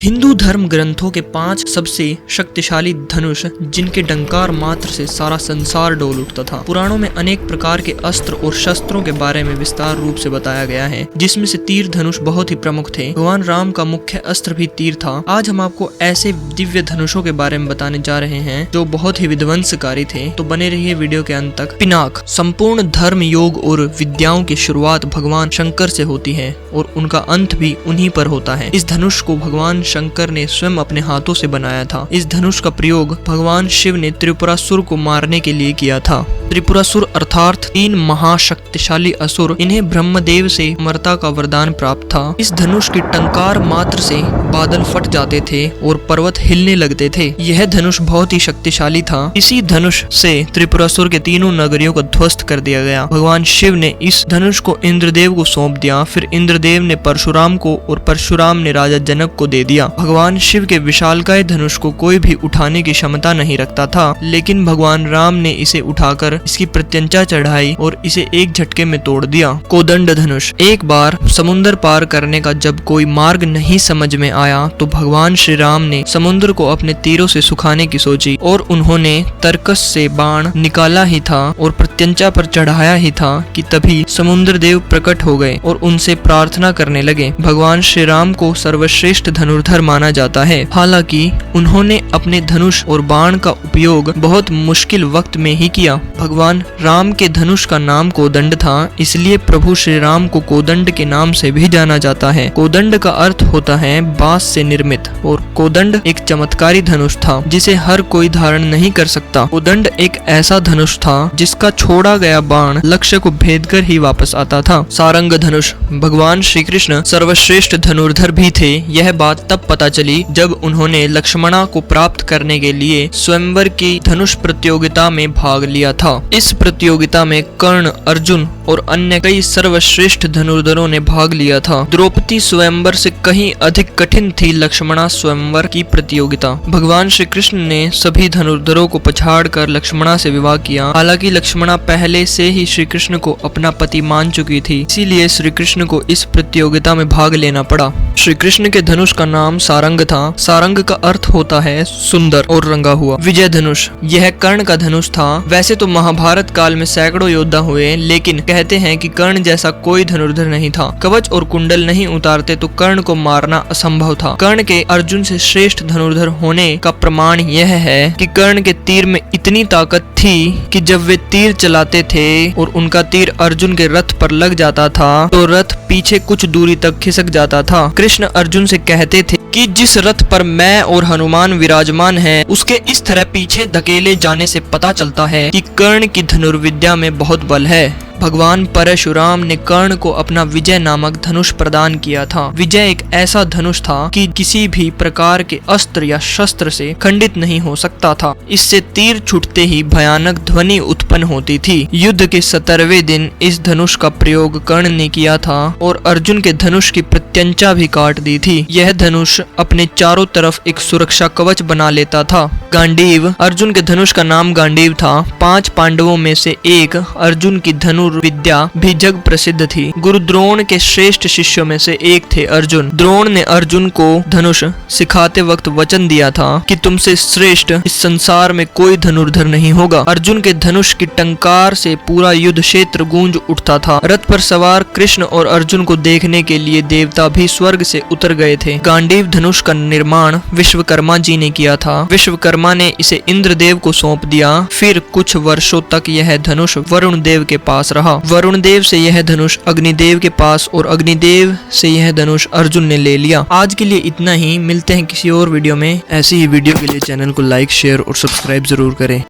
हिंदू धर्म ग्रंथों के 5 सबसे शक्तिशाली धनुष जिनके डंकार मात्र से सारा संसार डोल उठता था। पुराणों में अनेक प्रकार के अस्त्र और शस्त्रों के बारे में विस्तार रूप से बताया गया है, जिसमें से तीर धनुष बहुत ही प्रमुख थे। भगवान राम का मुख्य अस्त्र भी तीर था। आज हम आपको ऐसे दिव्य धनुषों के बारे में बताने जा रहे हैं जो बहुत ही विध्वंसकारी थे, तो बने रहिए वीडियो के अंत तक। पिनाक संपूर्ण धर्म, योग और विद्याओं की शुरुआत भगवान शंकर से होती है और उनका अंत भी उन्हीं पर होता है। इस धनुष को भगवान शंकर ने स्वयं अपने हाथों से बनाया था। इस धनुष का प्रयोग भगवान शिव ने त्रिपुरासुर को मारने के लिए किया था। त्रिपुरासुर अर्थात 3 महाशक्तिशाली असुर, इन्हें ब्रह्मदेव से अमरता का वरदान प्राप्त था। इस धनुष की टंकार मात्र से बादल फट जाते थे और पर्वत हिलने लगते थे। यह धनुष बहुत ही शक्तिशाली था। इसी धनुष से त्रिपुरासुर के 3 नगरियों को ध्वस्त कर दिया गया। भगवान शिव ने इस धनुष को इंद्रदेव को सौंप दिया। फिर इंद्रदेव ने परशुराम को और परशुराम ने राजा जनक को दे दिया। भगवान शिव के विशालकाय धनुष को कोई भी उठाने की क्षमता नहीं रखता था, लेकिन भगवान राम ने इसे उठाकर इसकी प्रत्यंचा चढ़ाई और इसे एक झटके में तोड़ दिया। कोदंड धनुष। एक बार समुद्र पार करने का जब कोई मार्ग नहीं समझ में आया तो भगवान श्री राम ने समुद्र को अपने तीरों से सुखाने की सोची और उन्होंने तरकस से बाण निकाला ही था और प्रत्यंचा पर चढ़ाया ही था कि तभी समुद्र देव प्रकट हो गए और उनसे प्रार्थना करने लगे। भगवान श्री राम को सर्वश्रेष्ठ धनुर्धर माना जाता है। हालांकि उन्होंने अपने धनुष और बाण का उपयोग बहुत मुश्किल वक्त में ही किया। भगवान राम के धनुष का नाम कोदंड था, इसलिए प्रभु श्री राम को कोदंड के नाम से भी जाना जाता है। कोदंड का अर्थ होता है बांस से निर्मित और कोदंड एक चमत्कारी धनुष था जिसे हर कोई धारण नहीं कर सकता। कोदंड एक ऐसा धनुष था जिसका छोड़ा गया बाण लक्ष्य को भेद कर ही वापस आता था। सारंग धनुष। भगवान श्री कृष्ण सर्वश्रेष्ठ धनुर्धर भी थे। यह बात तब पता चली जब उन्होंने लक्ष्मणा को प्राप्त करने के लिए स्वयंवर की धनुष प्रतियोगिता में भाग लिया था। इस प्रतियोगिता में कर्ण, अर्जुन और अन्य कई सर्वश्रेष्ठ धनुर्धरों ने भाग लिया था। द्रौपदी स्वयंवर से कहीं अधिक कठिन थी लक्ष्मणा स्वयंवर की प्रतियोगिता। भगवान श्री कृष्ण ने सभी धनुर्धरों को पछाड़कर लक्ष्मणा से विवाह किया। हालांकि लक्ष्मणा पहले से ही श्री कृष्ण को अपना पति मान चुकी थी, इसीलिए श्री कृष्ण को इस प्रतियोगिता में भाग लेना पड़ा। श्री कृष्ण के धनुष का नाम सारंग था। सारंग का अर्थ होता है सुंदर और रंगा हुआ। विजय धनुष। यह कर्ण का धनुष था। वैसे तो महाभारत काल में सैकड़ों योद्धा हुए, लेकिन कहते हैं कि कर्ण जैसा कोई धनुर्धर नहीं था। कवच और कुंडल नहीं उतारते तो कर्ण को मारना असंभव था। कर्ण के अर्जुन से श्रेष्ठ धनुर्धर होने का प्रमाण यह है कि कर्ण के तीर में इतनी ताकत थी कि जब वे तीर चलाते थे और उनका तीर अर्जुन के रथ पर लग जाता था तो रथ पीछे कुछ दूरी तक खिसक जाता था। कृष्ण अर्जुन से कहते थे कि जिस रथ पर मैं और हनुमान विराजमान हैं, उसके इस तरह पीछे धकेले जाने से पता चलता है कि कर्ण की धनुर्विद्या में बहुत बल है। भगवान परशुराम ने कर्ण को अपना विजय नामक धनुष प्रदान किया था। विजय एक ऐसा धनुष था कि किसी भी प्रकार के अस्त्र या शस्त्र से खंडित नहीं हो सकता था। इससे तीर छूटते ही भयानक ध्वनि उत्पन्न होती थी। युद्ध के 17वें दिन इस धनुष का प्रयोग कर्ण ने किया था और अर्जुन के धनुष की प्रत्यंचा भी काट दी थी। यह धनुष अपने चारों तरफ एक सुरक्षा कवच बना लेता था। गांडीव। अर्जुन के धनुष का नाम गांडीव था। 5 पांडवों में से एक अर्जुन की विद्या भी जग प्रसिद्ध थी। गुरु द्रोण के श्रेष्ठ शिष्यों में से एक थे अर्जुन। द्रोण ने अर्जुन को धनुष सिखाते वक्त वचन दिया था कि तुमसे श्रेष्ठ इस संसार में कोई धनुर्धर नहीं होगा। अर्जुन के धनुष की टंकार से पूरा युद्ध क्षेत्र गूंज उठता था। रथ पर सवार कृष्ण और अर्जुन को देखने के लिए देवता भी स्वर्ग से उतर गए थे। गांडीव धनुष का निर्माण विश्वकर्मा जी ने किया था। विश्वकर्मा ने इसे इंद्रदेव को सौंप दिया। फिर कुछ वर्षों तक यह धनुष वरुण देव के पास रहा। वरुण देव से यह धनुष अग्निदेव के पास और अग्निदेव से यह धनुष अर्जुन ने ले लिया। आज के लिए इतना ही। मिलते हैं किसी और वीडियो में। ऐसी ही वीडियो के लिए चैनल को लाइक, शेयर और सब्सक्राइब जरूर करें।